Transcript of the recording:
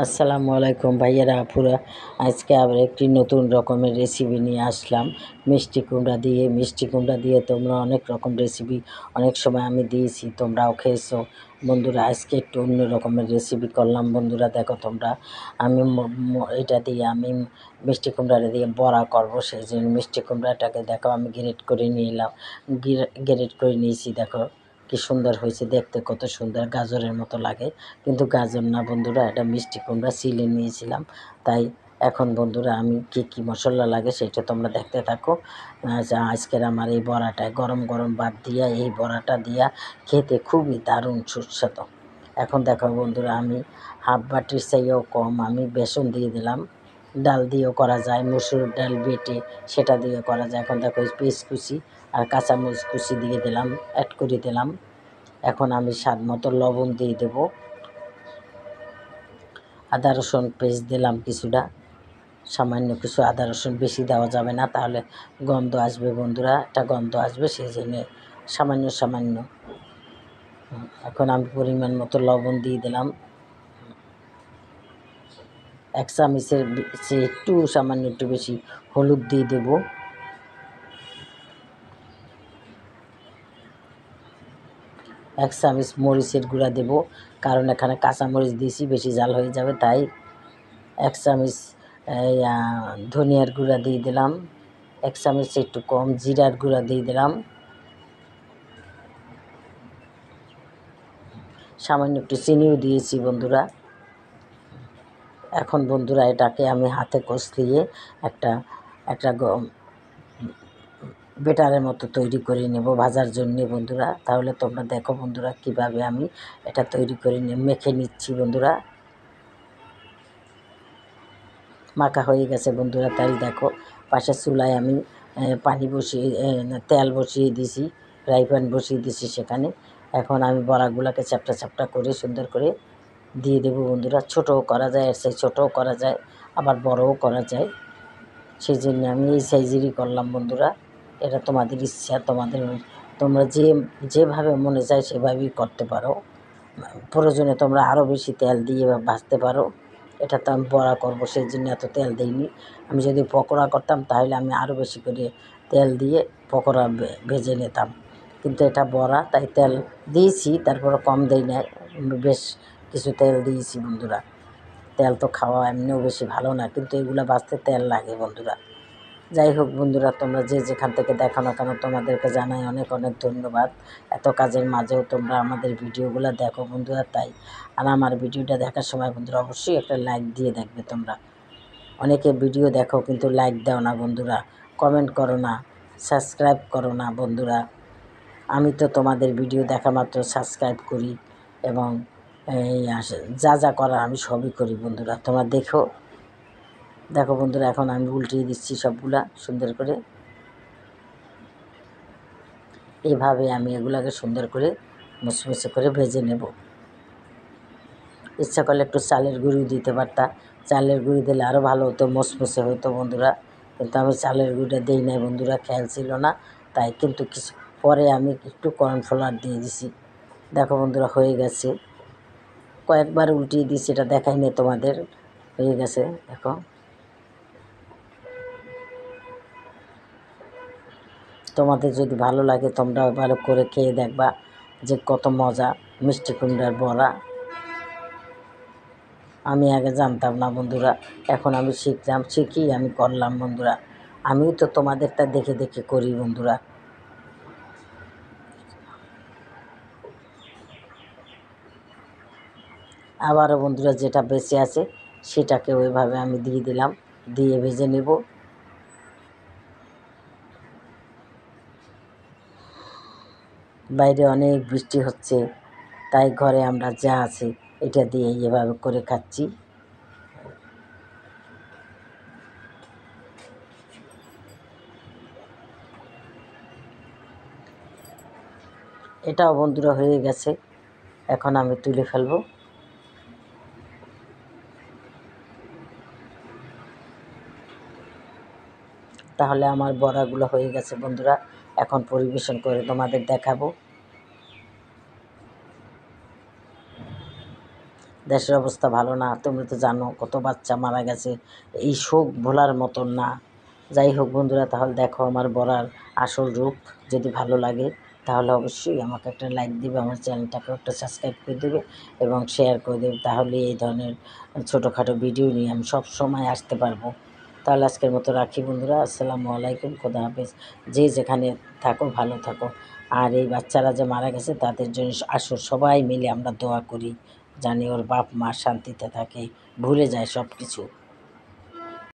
আসসালামু আলাইকুম ভাইয়েরা আপুরা। আজকে আবার একটি নতুন রকমের রেসিপি নিয়ে আসলাম মিষ্টি কুমড়া দিয়ে তোমরা অনেক রকম রেসিপি অনেক সময় আমি দিয়েছি, তোমরাও খেয়েছো বন্ধুরা। আজকে একটু অন্য রকমের রেসিপি করলাম বন্ধুরা। দেখো তোমরা, আমি এটা দিয়ে আমি মিষ্টি কুমড়াটা দিয়ে বড়া করব, সেই জন্য মিষ্টি কুমড়াটাকে দেখো আমি গ্রেট করে নিলাম, গ্রেট করে নিয়েছি। দেখো কি সুন্দর হয়েছে দেখতে, কত সুন্দর, গাজরের মতো লাগে কিন্তু গাজর না বন্ধুরা, এটা মিষ্টি কুমড়া ছিলে নিয়েছিলাম। তাই এখন বন্ধুরা আমি কি মশলা লাগে সেটা তোমরা দেখতে থাকো। আজকের আমার এই বড়াটায় গরম গরম ভাত দিয়া এই বড়াটা দিয়া খেতে খুবই দারুণ সুস্বাদু। এখন দেখো বন্ধুরা, আমি হাফ বাটির চাইও কম আমি বেসন দিয়ে দিলাম। ডাল দিয়েও করা যায়, মসুর ডাল বেটে সেটা দিয়ে করা যায়। এখন দেখো পেঁয়াজ কুচি আর কাঁচামরিচ কুচি দিয়ে দিলাম, অ্যাড করে দিলাম। এখন আমি স্বাদ মতো লবণ দিয়ে দেবো, আদা রসুন পেস্ট দিলাম কিছুটা, সামান্য কিছু আদা রসুন, বেশি দেওয়া যাবে না তাহলে গন্ধ আসবে বন্ধুরা, একটা গন্ধ আসবে, সেই জন্য সামান্য। এখন আমি পরিমাণ মতো লবণ দিয়ে দিলাম, এক চামচের চেয়ে একটু সামান্য একটু বেশি হলুদ দিয়ে দেবো, এক চামচ মরিচের গুঁড়া দেব, কারণ এখানে কাঁচামরিচ দিয়েছি, বেশি ঝাল হয়ে যাবে, তাই এক চামচ ধনিয়ার গুঁড়া দিয়ে দিলাম, এক চামচ একটু কম জিরার গুঁড়া দিয়ে দিলাম, সামান্য একটু চিনিও দিয়েছি বন্ধুরা। এখন বন্ধুরা এটাকে আমি হাতে কষলিয়ে একটা একটা বেটারের মতো তৈরি করে নেব ভাজার জন্যে বন্ধুরা। তাহলে তোমরা দেখো বন্ধুরা কিভাবে আমি এটা তৈরি করে মেখে নিচ্ছি বন্ধুরা। মাখা হয়ে গেছে বন্ধুরা, তাই দেখো পাশের চুলায় আমি পানি বসিয়ে তেল বসিয়ে দিয়েছি, ফ্রাই প্যান বসিয়ে দিয়েছি সেখানে। এখন আমি বড়াগুলোকে চ্যাপটা চ্যাপটা করে সুন্দর করে দিয়ে দেবো বন্ধুরা। ছোটোও করা যায়, এর সাইজ ছোটোও করা যায়, আবার বড়ও করা যায়, সেই জন্য আমি এই সাইজেরই করলাম বন্ধুরা। এটা তোমাদের ইচ্ছা, তোমরা যেভাবে মনে চায় সেভাবেই করতে পারো। প্রয়োজনে তোমরা আরও বেশি তেল দিয়ে ভাজতে পারো। এটা তো আমি বড়া করবো, সেই জন্য এত তেল দিইনি। আমি যদি পকোড়া করতাম তাহলে আমি আরও বেশি করে তেল দিয়ে পকোড়া ভেজে নিতাম, কিন্তু এটা বড়া তাই তেল দিয়েছি, তারপরে কম দেই না, বেশ কিছু তেল দিয়েছি বন্ধুরা। তেল তো খাওয়া এমনিও বেশি ভালো না, কিন্তু এগুলো ভাজতে তেল লাগে বন্ধুরা। যাই হোক বন্ধুরা, তোমরা যে যেখান থেকে দেখো না কেন তোমাদেরকে জানাই অনেক অনেক ধন্যবাদ। এত কাজের মাঝেও তোমরা আমাদের ভিডিওগুলো দেখো বন্ধুরা। তাই আর আমার ভিডিওটা দেখার সময় বন্ধুরা অবশ্যই একটা লাইক দিয়ে দেখবে তোমরা। অনেকে ভিডিও দেখো কিন্তু লাইক দাও না বন্ধুরা, কমেন্ট করো না, সাবস্ক্রাইব করো না বন্ধুরা। আমি তো তোমাদের ভিডিও দেখা মাত্র সাবস্ক্রাইব করি এবং এই যা করার আমি সবই করি বন্ধুরা। তোমরা দেখো বন্ধুরা, এখন আমি উল্টিয়ে দিচ্ছি সবগুলা সুন্দর করে। এভাবে আমি এগুলাকে সুন্দর করে মুসমুসে করে ভেজে নেব। ইচ্ছা করলে একটু চালের গুঁড়ি দিতে পারতাম, চালের গুঁড়ি দিলে আরও ভালো হতো, মুসমুসে হতো বন্ধুরা, কিন্তু আমি চালের গুঁড়িটা দিই নাই বন্ধুরা, খেয়াল ছিল না তাই। কিন্তু কিছু পরে আমি একটু কর্নফ্লাওয়ার দিয়ে দিছি। দেখো বন্ধুরা হয়ে গেছে, কয়েকবার উল্টিয়ে দিয়েছি, এটা দেখাই নেই তোমাদের, হয়ে গেছে দেখো। তোমাদের যদি ভালো লাগে তোমরাও ভালো করে খেয়ে দেখবা যে কত মজা মিষ্টি কুমড়ার বড়া। আমি আগে জানতাম না বন্ধুরা, এখন আমি শিখি আমি করলাম বন্ধুরা। আমিও তো তোমাদেরটা দেখে দেখে করি বন্ধুরা। আবারও বন্ধুরা যেটা বেঁচে আছে সেটাকে ওইভাবে আমি দিয়ে দিলাম, দিয়ে ভেজে নেব। বাইরে অনেক বৃষ্টি হচ্ছে, তাই ঘরে আমরা যা আছে এটা দিয়ে এভাবে করে খাচ্ছি। এটাও বন্ধুরা হয়ে গেছে, এখন আমি তুলে ফেলবো। তাহলে আমার বড়াগুলো হয়ে গেছে বন্ধুরা, এখন পরিবেশন করে তোমাদের দেখাবো। দেশের অবস্থা ভালো না, তোমরা তো জানো কত বাচ্চা মারা গেছে, এই শোক ভোলার মতন না। যাই হোক বন্ধুরা, তাহলে দেখো আমার বলার আসল রূপ। যদি ভালো লাগে তাহলে অবশ্যই আমাকে একটা লাইক দিবে, আমার চ্যানেলটাকে একটা সাবস্ক্রাইব করে দেবে এবং শেয়ার করে দেবে। তাহলে এই ধরনের ছোটোখাটো ভিডিও নিয়ে আমি সব সময় আসতে পারবো। তাহলে আজকের মতো রাখি বন্ধুরা, আসসালামু আলাইকুম, খোদা হাফেজ। যে যেখানে থাকো ভালো থাকো। আর এই বাচ্চারা যে মারা গেছে তাদের জন্য আসো সবাই মিলে আমরা দোয়া করি, জানি ওর বাপ মা শান্তিতে থাকে, ভুলে যায় সব কিছু।